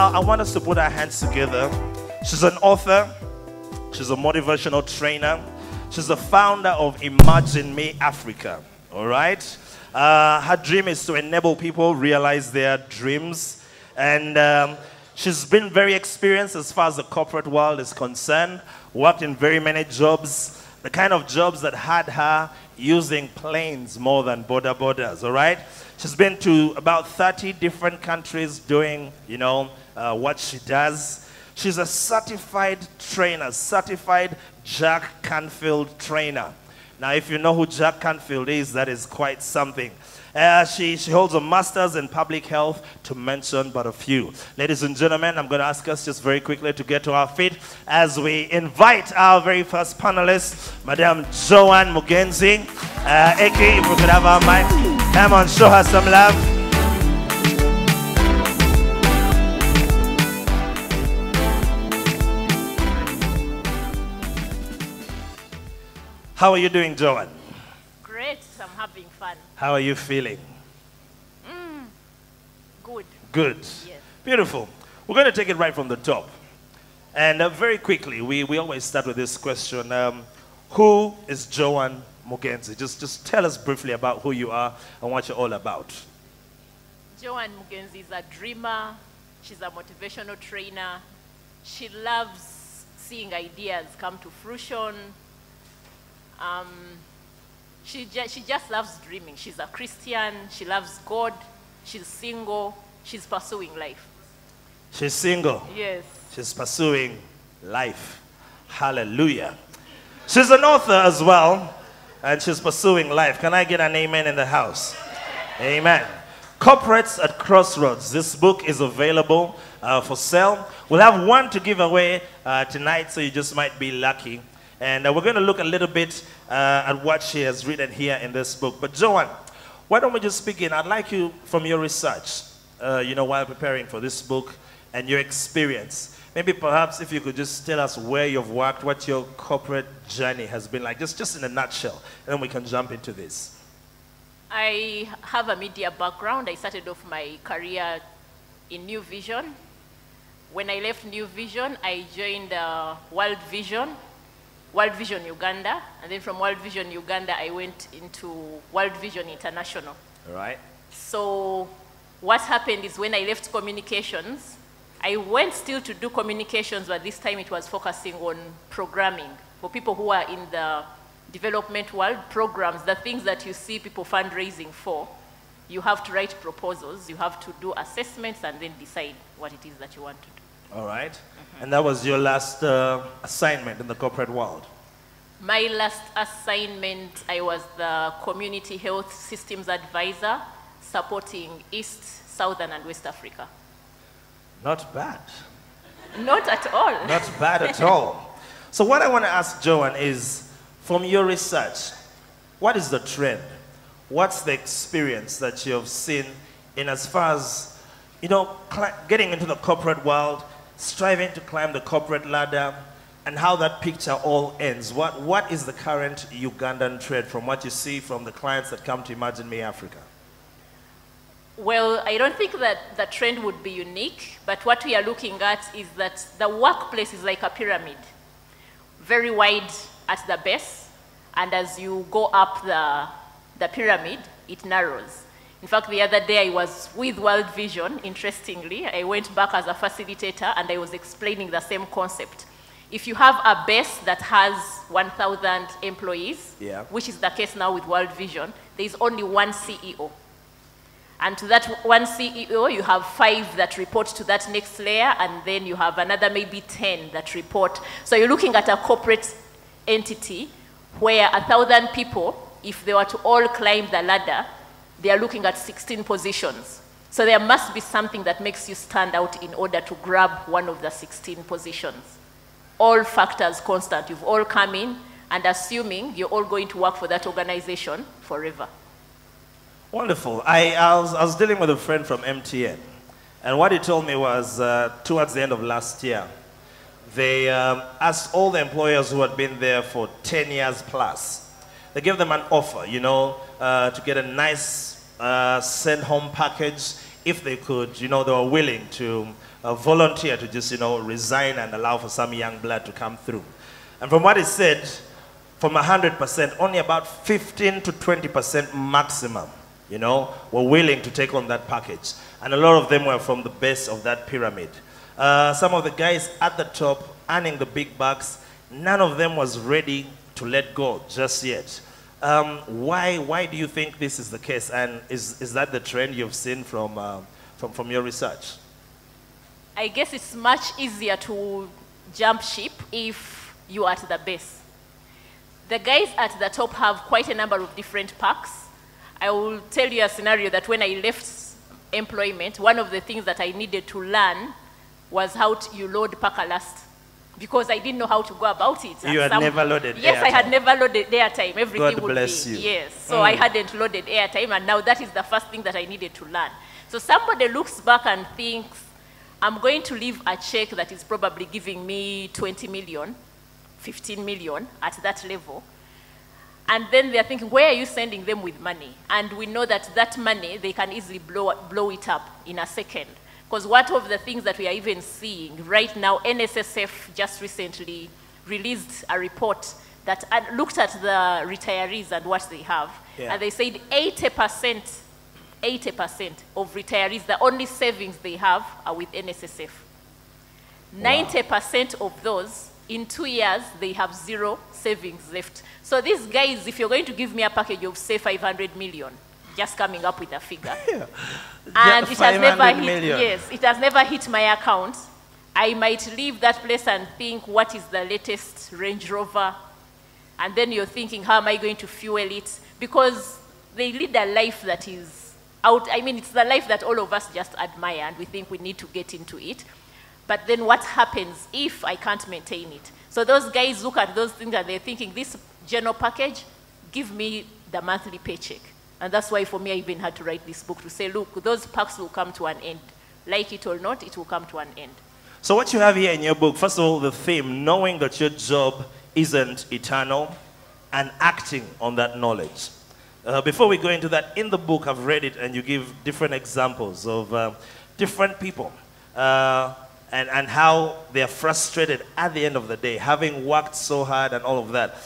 Now, I want us to put our hands together. She's an author. She's a motivational trainer. She's the founder of Imagine Me Africa. All right? Her dream is to enable people realize their dreams. And she's been very experienced as far as the corporate world is concerned. Worked in very many jobs. The kind of jobs that had her using planes more than borders. All right? She's been to about 30 different countries doing, what she does. She's a certified trainer, certified Jack Canfield trainer. Now, if you know who Jack Canfield is, that is quite something. She holds a master's in public health, to mention but a few. Ladies and gentlemen, I'm going to ask us just very quickly to get to our feet as we invite our very first panelist, Madame Joan Mugenzi. Eki, if we could have our mic. Come on, show her some love. How are you doing, Joan? Great, I'm having fun. How are you feeling? Good. Good. Yes. Beautiful. We're going to take it right from the top. And very quickly, we always start with this question. Who is Joan Mugenzi? Just tell us briefly about who you are and what you're all about. Joan Mugenzi is a dreamer. She's a motivational trainer. She loves seeing ideas come to fruition. She just loves dreaming. She's a Christian. She loves God. She's single. She's pursuing life. She's single. Yes. She's pursuing life. Hallelujah. She's an author as well, and she's pursuing life. Can I get an amen in the house? Amen. Corporates at Crossroads. This book is available for sale. We'll have one to give away tonight, so you just might be lucky. And we're going to look a little bit at what she has written here in this book. But Joan, why don't we just begin? I'd like you, from your research, while preparing for this book and your experience, maybe perhaps if you could just tell us where you've worked, what your corporate journey has been like, just in a nutshell, and then we can jump into this. I have a media background. I started off my career in New Vision. When I left New Vision, I joined World Vision Uganda, and then from World Vision Uganda, I went into World Vision International. All right. So what happened is when I left communications, I went still to do communications, but this time it was focusing on programming. For people who are in the development world, programs, the things that you see people fundraising for, you have to write proposals, you have to do assessments, and then decide what it is that you want to do. All right. And that was your last assignment in the corporate world? My last assignment, I was the Community Health Systems Advisor, supporting East, Southern, and West Africa. Not bad. Not at all. Not bad at all. So what I want to ask Joan is, from your research, what is the trend? What's the experience that you have seen in as far as, getting into the corporate world, striving to climb the corporate ladder, and how that picture all ends? What is the current Ugandan trend from what you see from the clients that come to Imagine Me Africa? Well, I don't think that the trend would be unique, but what we are looking at is that the workplace is like a pyramid, very wide at the base, and as you go up the pyramid, it narrows. In fact, the other day I was with World Vision, interestingly. I went back as a facilitator and I was explaining the same concept. If you have a base that has 1,000 employees, which is the case now with World Vision, there is only one CEO. And to that one CEO, you have 5 that report to that next layer, and then you have another maybe 10 that report. So you're looking at a corporate entity where 1,000 people, if they were to all climb the ladder, they are looking at 16 positions. So there must be something that makes you stand out in order to grab one of the 16 positions. All factors constant. You've all come in and assuming you're all going to work for that organization forever. Wonderful. I was dealing with a friend from MTN, and what he told me was towards the end of last year, they asked all the employers who had been there for 10 years plus. They gave them an offer, to get a nice send-home package if they could, you know, they were willing to volunteer to just, you know, resign and allow for some young blood to come through. And from what he said, from 100%, only about 15 to 20% maximum, you know, were willing to take on that package. And a lot of them were from the base of that pyramid. Some of the guys at the top earning the big bucks, none of them was ready to let go just yet. Why do you think this is the case? And is that the trend you've seen from your research? I guess it's much easier to jump ship if you're at the base. The guys at the top have quite a number of different packs. I will tell you a scenario that when I left employment, one of the things that I needed to learn was how you load packer last, because I didn't know how to go about it. You had never loaded airtime. Yes, I had never loaded airtime. Everything God would bless be, you. yes. So I hadn't loaded airtime, and now that is the first thing that I needed to learn. So somebody looks back and thinks, I'm going to leave a check that is probably giving me 20 million, 15 million at that level. And then they're thinking, where are you sending them with money? And we know that that money, they can easily blow it up in a second. Because one of the things that we are even seeing right now, NSSF just recently released a report that looked at the retirees and what they have. Yeah. And they said 80% of retirees, the only savings they have are with NSSF. Wow. 90% of those, in 2 years, they have zero savings left. So these guys, if you're going to give me a package of, say, 500 million, just coming up with a figure, yeah. And it has never hit, yes, it has never hit my account, I might leave that place and think, what is the latest Range Rover? And then you're thinking, how am I going to fuel it? Because they lead a life that is out. I mean, it's the life that all of us just admire, and we think we need to get into it. But then what happens if I can't maintain it? So those guys look at those things and they're thinking, this general package, give me the monthly paycheck. And that's why for me, I even had to write this book to say, look, those packs will come to an end. Like it or not, it will come to an end. So what you have here in your book, first of all, the theme, knowing that your job isn't eternal and acting on that knowledge. Before we go into that, in the book, I've read it and you give different examples of different people and how they're frustrated at the end of the day, having worked so hard and all of that.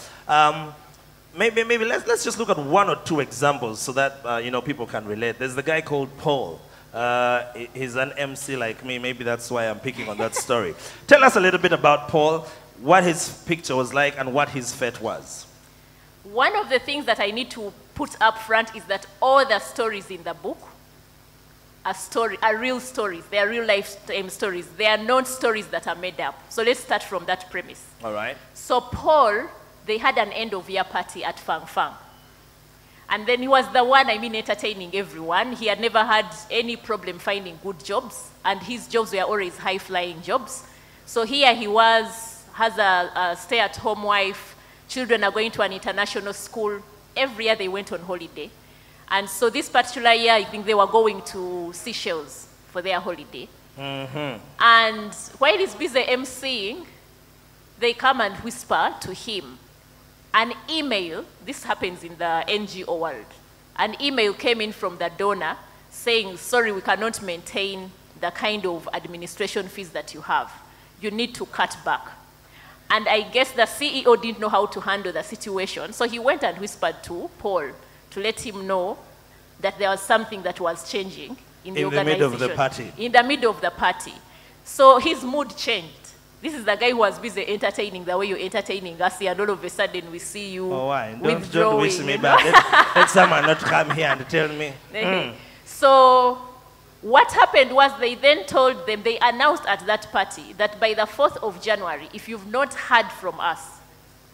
Maybe let's just look at one or two examples so that you know, people can relate. There's the guy called Paul. He's an MC like me. Maybe that's why I'm picking on that story. Tell us a little bit about Paul, what his picture was like and what his fate was. One of the things that I need to put up front is that all the stories in the book are real stories. They are real lifetime stories. They are not stories that are made up. So let's start from that premise. All right. So Paul, they had an end-of-year party at Fang Fang. And then he was the one, entertaining everyone. He had never had any problem finding good jobs, and his jobs were always high-flying jobs. So here he was, has a stay-at-home wife, children are going to an international school. Every year they went on holiday. And so this particular year, I think they were going to Seychelles for their holiday. Mm-hmm. And while he's busy emceeing, they come and whisper to him. An email, this happens in the NGO world, an email came in from the donor saying, sorry, we cannot maintain the kind of administration fees that you have. You need to cut back. And I guess the CEO didn't know how to handle the situation, so he went and whispered to Paul to let him know that there was something that was changing in the organization. In the middle of the party. In the middle of the party. So his mood changed. This is the guy who was busy entertaining the way you're entertaining us here, and all of a sudden we see you Don't wish me back. Let someone not come here and tell me. So what happened was they then told them, they announced at that party that by the 4th of January, if you've not heard from us,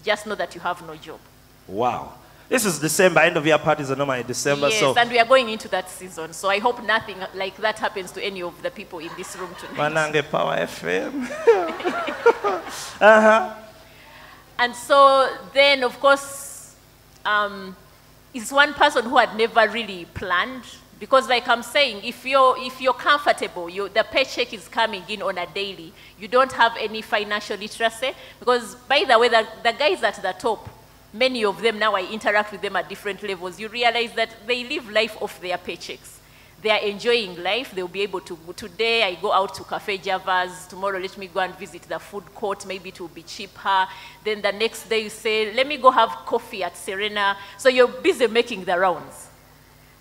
just know that you have no job. Wow. This is December, end of year parties are normally December. Yes, and we are going into that season. So I hope nothing like that happens to any of the people in this room tonight. Manange Power FM. And so then, of course, it's one person who had never really planned. Because like I'm saying, if you're comfortable, the paycheck is coming in on a daily, you don't have any financial literacy. Because by the way, the guys at the top, many of them now, I interact with them at different levels. You realize that they live life off their paychecks. They are enjoying life. They'll be able to, today I go out to Cafe Java's, tomorrow let me go and visit the food court, maybe it will be cheaper. Then the next day you say, let me go have coffee at Serena. So you're busy making the rounds.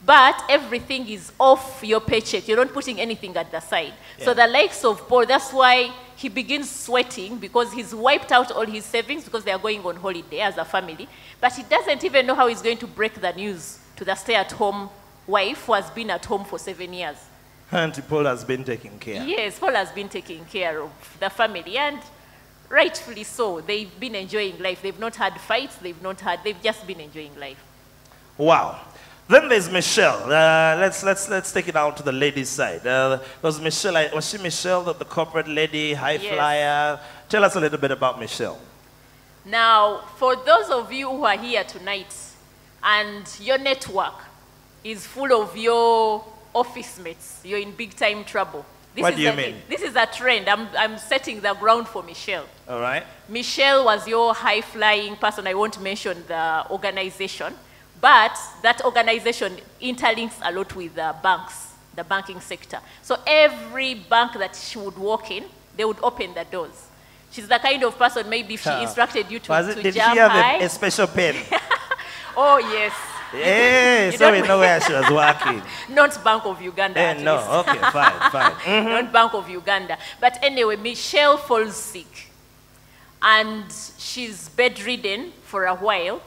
But everything is off your paycheck. You're not putting anything at the side. Yeah. So the likes of Paul, that's why he begins sweating, because he's wiped out all his savings because they are going on holiday as a family. But he doesn't even know how he's going to break the news to the stay-at-home wife who has been at home for 7 years. And Paul has been taking care. Yes, Paul has been taking care of the family, and rightfully so. They've been enjoying life. They've not had fights. They've just been enjoying life. Wow. Then there's Michelle. Let's take it out to the ladies' side. Was she Michelle, the corporate lady, high flyer? Tell us a little bit about Michelle. Now, for those of you who are here tonight, and your network is full of your office mates, you're in big time trouble. What do you mean? This is a trend. I'm setting the ground for Michelle. All right. Michelle was your high-flying person. I won't mention the organization, but that organization interlinks a lot with the banks, the banking sector. So every bank that she would walk in, they would open the doors. She's the kind of person, maybe if she instructed you to jump high. Did she have a special pen? Oh, yes. Yeah, so we know where she was working. Not Bank of Uganda. No, okay, fine. Not Bank of Uganda. But anyway, Michelle falls sick. And she's bedridden for a while.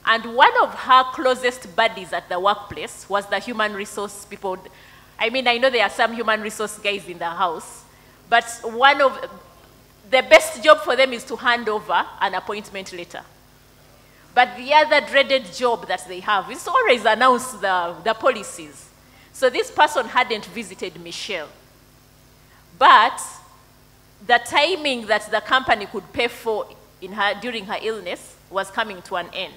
And one of her closest buddies at the workplace was the human resource people. I mean, I know there are some human resource guys in the house. But one of the best job for them is to hand over an appointment letter. But the other dreaded job that they have is to always announce the policies. So this person hadn't visited Michelle. But the timing that the company could pay for during her illness was coming to an end.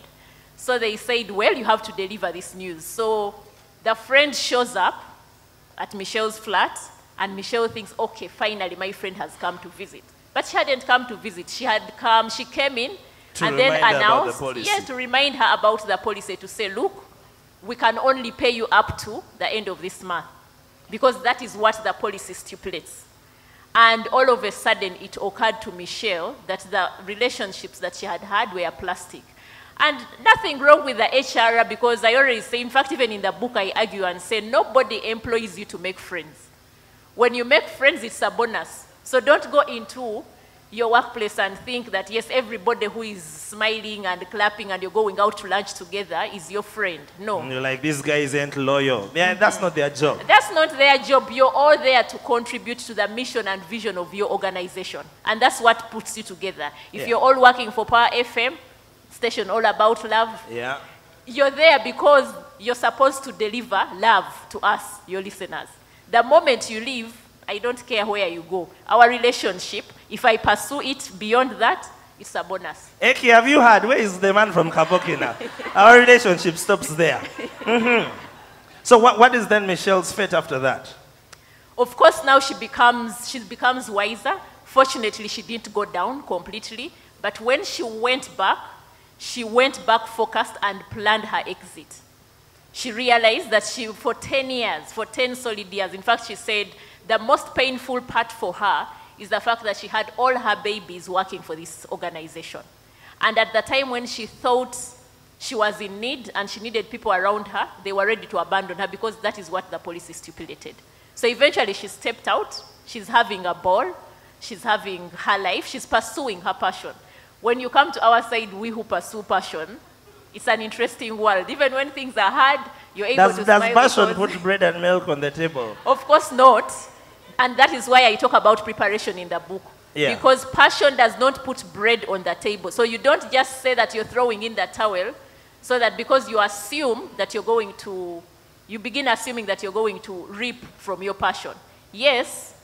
So they said, well, you have to deliver this news. So the friend shows up at Michelle's flat, and Michelle thinks, okay, finally my friend has come to visit. But she hadn't come to visit. She came in, and then announced, to remind her about the policy, to say, look, we can only pay you up to the end of this month, because that is what the policy stipulates. And all of a sudden, it occurred to Michelle that the relationships that she had were plastic. And nothing wrong with the HR, because I already say, in fact, even in the book, I argue and say, nobody employs you to make friends. When you make friends, it's a bonus. So don't go into your workplace and think that, yes, everybody who is smiling and clapping and you're going out to lunch together is your friend. No. And you're like, these guys ain't loyal. Yeah, that's not their job. That's not their job. You're all there to contribute to the mission and vision of your organization. And that's what puts you together. If you're all working for Power FM, station all about love, you're there because you're supposed to deliver love to us, your listeners. The moment you leave, I don't care where you go. Our relationship, if I pursue it beyond that, it's a bonus. Eki, have you heard? Where is the man from Kaboki now? Our relationship stops there. So what is then Michelle's fate after that? Of course, now she becomes wiser. Fortunately, she didn't go down completely. But when she went back focused and planned her exit. She realized that for 10 solid years, in fact, she said the most painful part for her is the fact that she had all her babies working for this organization. And at the time when she thought she was in need and she needed people around her, they were ready to abandon her because that is what the policy stipulated. So eventually she stepped out. She's having a ball. She's having her life. She's pursuing her passion. When you come to our side, we who pursue passion, it's an interesting world. Even when things are hard, you're able to smile. Does passion put bread and milk on the table? Of course not. And that is why I talk about preparation in the book. Yeah. Because passion does not put bread on the table. So you don't just say that you're throwing in the towel, so that because you assume that you begin assuming that you're going to reap from your passion. Yes,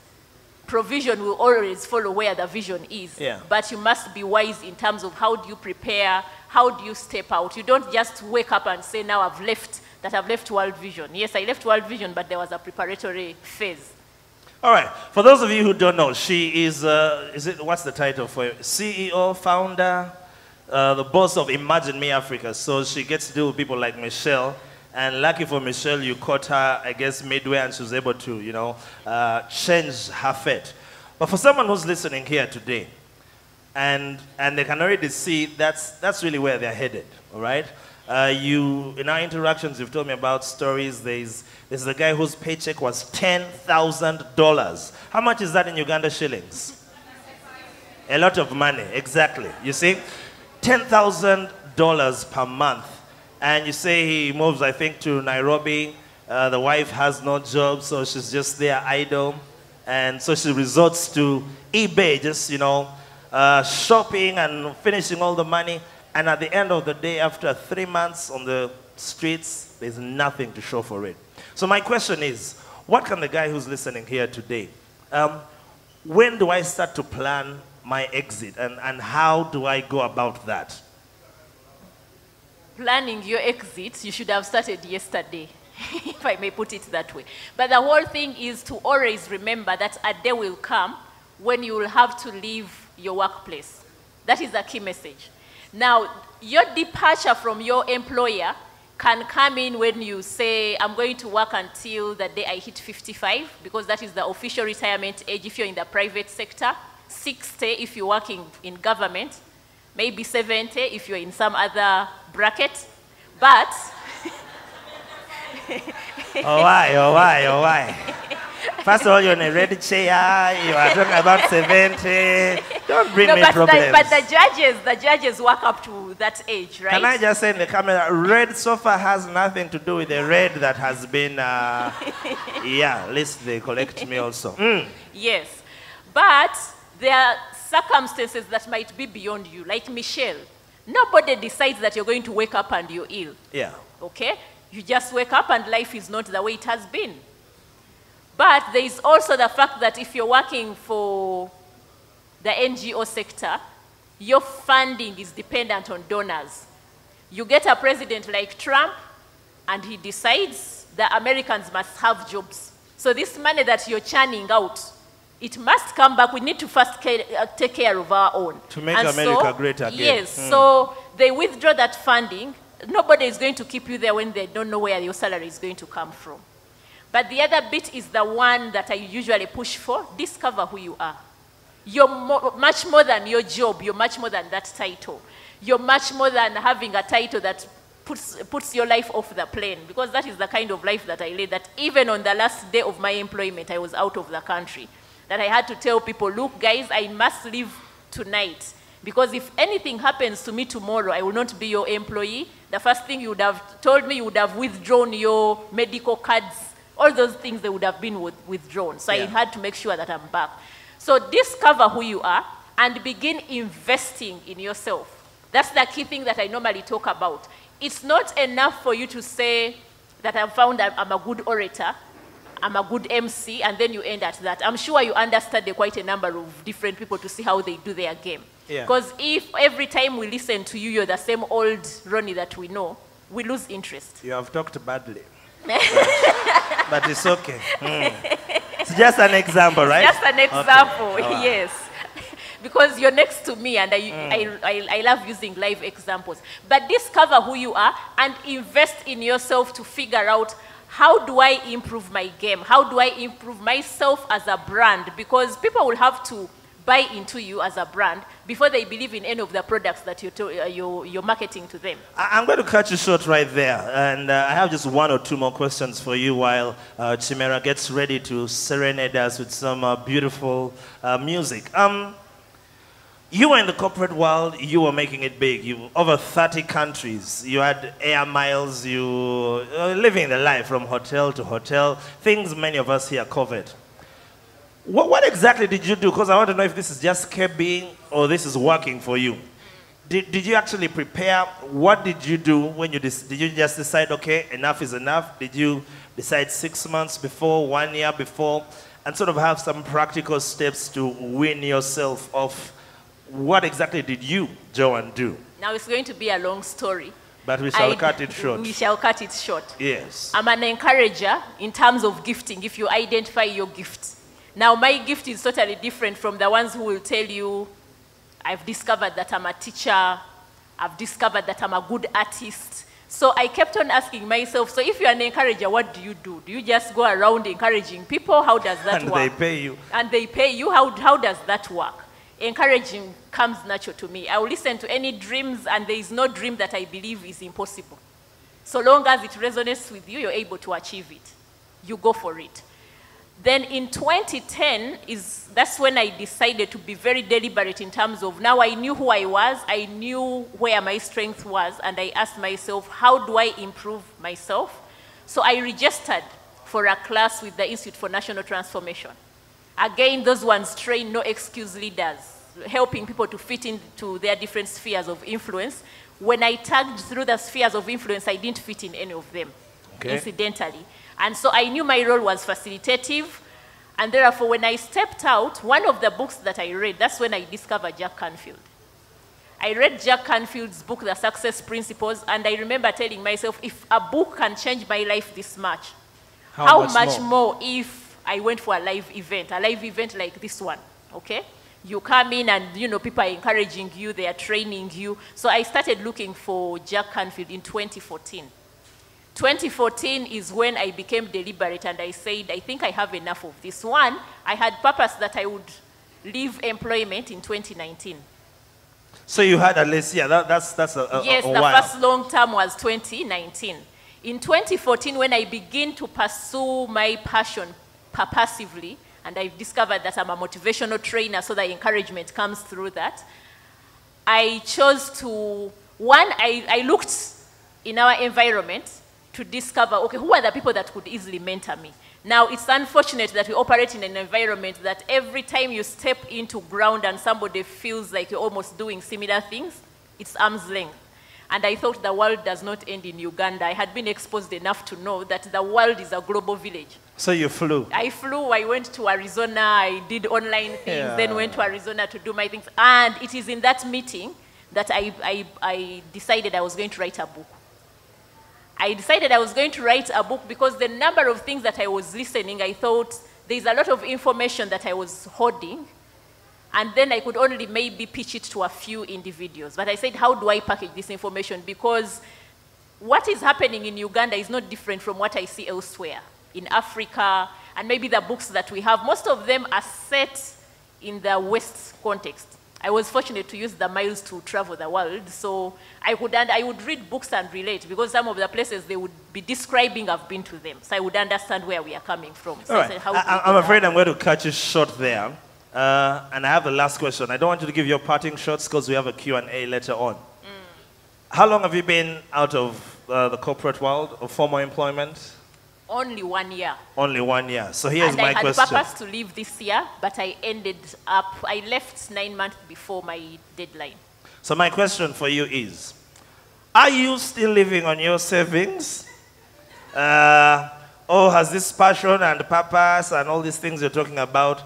provision will always follow where the vision is. Yeah. But you must be wise in terms of how do you prepare, how do you step out. You don't just wake up and say, now I've left World Vision. Yes, I left World Vision, but there was a preparatory phase. All right. For those of you who don't know, she is what's the title for you? CEO, founder, the boss of Imagine Me Africa. So she gets to deal with people like Michelle And lucky for Michelle, you caught her, I guess, midway, and she was able to, change her fate. But for someone who's listening here today, and they can already see that's really where they're headed, all right? In our interactions, you've told me about stories. There's a guy whose paycheck was $10,000. How much is that in Uganda shillings? A lot of money, exactly. You see, $10,000 per month. And you say he moves, I think, to Nairobi. The wife has no job, so she's just there idle. And so she resorts to eBay, just, shopping and finishing all the money. And at the end of the day, after 3 months on the streets, there's nothing to show for it. So my question is, what can the guy who's listening here today, when do I start to plan my exit, and how do I go about that? Planning your exit, you should have started yesterday, if I may put it that way. But the whole thing is to always remember that a day will come when you will have to leave your workplace. That is the key message. Now, your departure from your employer can come in when you say, I'm going to work until the day I hit 55, because that is the official retirement age if you're in the private sector, 60 if you're working in government, maybe 70 if you're in some other bracket. But... Oh, why? First of all, you're in a red chair, you are talking about 70. Don't bring me problems. But the judges work up to that age, right? Can I just say in the camera, red sofa has nothing to do with the red that has been, yeah, at least they collect me also. Yes, but there are circumstances that might be beyond you, like Michelle. Nobody decides that you're going to wake up and you're ill. Yeah. Okay? You just wake up and life is not the way it has been. But there is also the fact that if you're working for the NGO sector, your funding is dependent on donors. You get a president like Trump, and he decides that Americans must have jobs. So this money that you're churning out, it must come back. We need to first take care of our own. To make America great again. Yes, so they withdraw that funding. Nobody is going to keep you there when they don't know where your salary is going to come from. But the other bit is the one that I usually push for. Discover who you are. You're much more than your job. You're much more than that title. You're much more than having a title that puts your life off the plane, because that is the kind of life that I led, that even on the last day of my employment, I was out of the country. That I had to tell people, look, guys, I must leave tonight, because if anything happens to me tomorrow, I will not be your employee. The first thing you would have told me, you would have withdrawn your medical cards. All those things, they would have been withdrawn. So yeah. I had to make sure that I'm back. So discover who you are and begin investing in yourself. That's the key thing that I normally talk about. It's not enough for you to say that I've found I'm a good orator, I'm a good MC, and then you end at that. I'm sure you understudy quite a number of different people to see how they do their game. Because if every time we listen to you, you're the same old Ronnie that we know, we lose interest. You have talked badly. But it's okay. It's just an example, right? Just an example, okay. Yes. Because you're next to me, and I love using live examples. But discover who you are and invest in yourself to figure out, how do I improve my game? How do I improve myself as a brand? Because people will have to buy into you as a brand before they believe in any of the products that you're marketing to them. I'm going to cut you short right there. And I have just one or two more questions for you while Chimera gets ready to serenade us with some beautiful music. You were in the corporate world, you were making it big. You over 30 countries, you had air miles, you were living the life from hotel to hotel, things many of us here covered. What exactly did you do? Because I want to know if this is just being or this is working for you. Did you actually prepare? What did you do when did you just decide, okay, enough is enough? Did you decide 6 months before, 1 year before, and sort of have some practical steps to wean yourself off? What exactly did you, Joan, do? Now it's going to be a long story. But we shall cut it short. We shall cut it short. Yes. I'm an encourager in terms of gifting, if you identify your gift. Now, my gift is totally different from the ones who will tell you, I've discovered that I'm a teacher, I've discovered that I'm a good artist. So I kept on asking myself, so if you're an encourager, what do you do? Do you just go around encouraging people? How does that work? And they pay you. And they pay you? How does that work? Encouraging comes natural to me. I will listen to any dreams, and there is no dream that I believe is impossible. So long as it resonates with you, you're able to achieve it. You go for it. Then in 2010, that's when I decided to be very deliberate in terms of, now I knew who I was, I knew where my strength was, and I asked myself, how do I improve myself? So I registered for a class with the Institute for National Transformation. Again, those ones train no excuse leaders, helping people to fit into their different spheres of influence. When I tagged through the spheres of influence, I didn't fit in any of them, incidentally. And so I knew my role was facilitative, and therefore when I stepped out, one of the books that I read, that's when I discovered Jack Canfield. I read Jack Canfield's book, The Success Principles, and I remember telling myself, if a book can change my life this much, how much more if I went for a live event like this one, okay? You come in and, people are encouraging you, they are training you. So I started looking for Jack Canfield in 2014. 2014 is when I became deliberate, and I said, I think I have enough of this. One, I had purpose that I would leave employment in 2019. So you had at least, that's a yes, a the while. first long term was 2019. In 2014, when I began to pursue my passion purposively, and I discovered that I'm a motivational trainer, so the encouragement comes through that, I chose to, I looked in our environment to discover, okay, who are the people that could easily mentor me? Now, it's unfortunate that we operate in an environment that every time you step into ground and somebody feels like you're almost doing similar things, it's arm's length. And I thought the world does not end in Uganda. I had been exposed enough to know that the world is a global village. So you flew? I flew. I went to Arizona. I did online things, then went to Arizona to do my things. And it is in that meeting that I decided I was going to write a book. I decided I was going to write a book because the number of things that I was listening, I thought there's a lot of information that I was hoarding, and then I could only maybe pitch it to a few individuals. But I said, how do I package this information? Because what is happening in Uganda is not different from what I see elsewhere, in Africa, and maybe the books that we have. Most of them are set in the West context. I was fortunate to use the miles to travel the world, so I would read books and relate, because some of the places they would be describing, I've been to them, so I would understand where we are coming from. So all right. I'm afraid I'm going to cut you short there, and I have the last question. I don't want you to give your parting shots because we have a Q&A later on. How long have you been out of the corporate world of formal employment? Only 1 year. Only 1 year. So here's my question. And I had purpose to leave this year, but I left 9 months before my deadline. So my question for you is, are you still living on your savings? Or has this passion and purpose and all these things you're talking about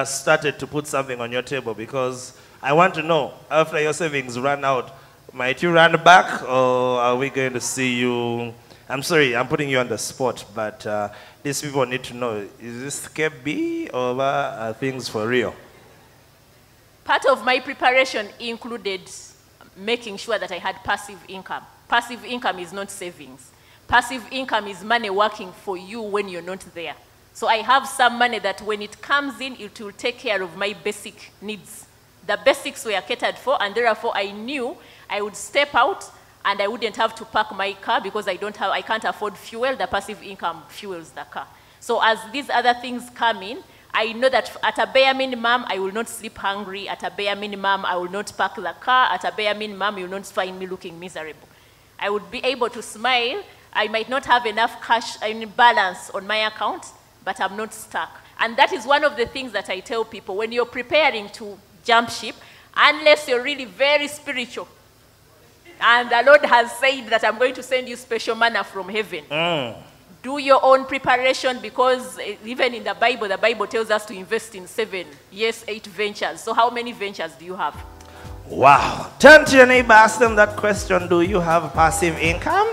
started to put something on your table? Because I want to know, after your savings run out, might you run back, or are we going to see you? I'm sorry, I'm putting you on the spot, but these people need to know, is this KB or are things for real? Part of my preparation included making sure that I had passive income. Passive income is not savings. Passive income is money working for you when you're not there. So I have some money that when it comes in, it will take care of my basic needs. The basics were catered for, and therefore I knew I would step out and I wouldn't have to park my car because I can't afford fuel. The passive income fuels the car. So as these other things come in, I know that at a bare minimum, I will not sleep hungry. At a bare minimum, I will not park the car. At a bare minimum, you will not find me looking miserable. I would be able to smile. I might not have enough cash balance on my account, but I'm not stuck. And that is one of the things that I tell people. When you're preparing to jump ship, unless you're really very spiritual, and the Lord has said that I'm going to send you special manna from heaven. Do your own preparation, because even in the Bible tells us to invest in 8 ventures. So how many ventures do you have? Wow. Turn to your neighbor, ask them that question. Do you have passive income?